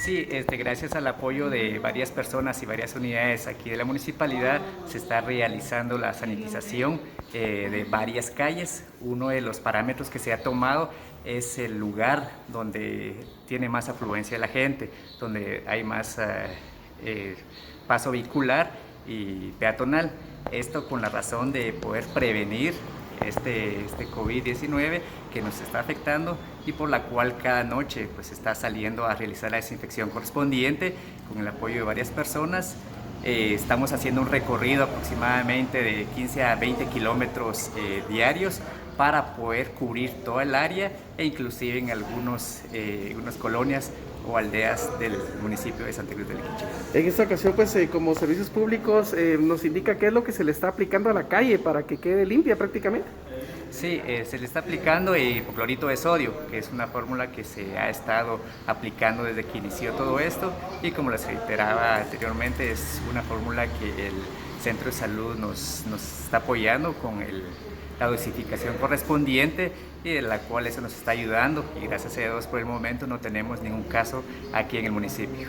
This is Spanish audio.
Sí, gracias al apoyo de varias personas y varias unidades aquí de la municipalidad se está realizando la sanitización de varias calles. Uno de los parámetros que se ha tomado es el lugar donde tiene más afluencia la gente, donde hay más paso vehicular y peatonal. Esto con la razón de poder prevenir este COVID-19 que nos está afectando y por la cual cada noche pues está saliendo a realizar la desinfección correspondiente con el apoyo de varias personas. Estamos haciendo un recorrido aproximadamente de 15 a 20 kilómetros diarios para poder cubrir toda el área e inclusive en algunas colonias o aldeas del municipio de Santa Cruz de Liquiche. En esta ocasión, pues como servicios públicos, nos indica qué es lo que se le está aplicando a la calle para que quede limpia prácticamente. Sí, se le está aplicando hipoclorito de sodio, que es una fórmula que se ha estado aplicando desde que inició todo esto y como les reiteraba anteriormente, es una fórmula que el Centro de Salud nos está apoyando con la dosificación correspondiente y de la cual eso nos está ayudando y gracias a Dios por el momento no tenemos ningún caso aquí en el municipio.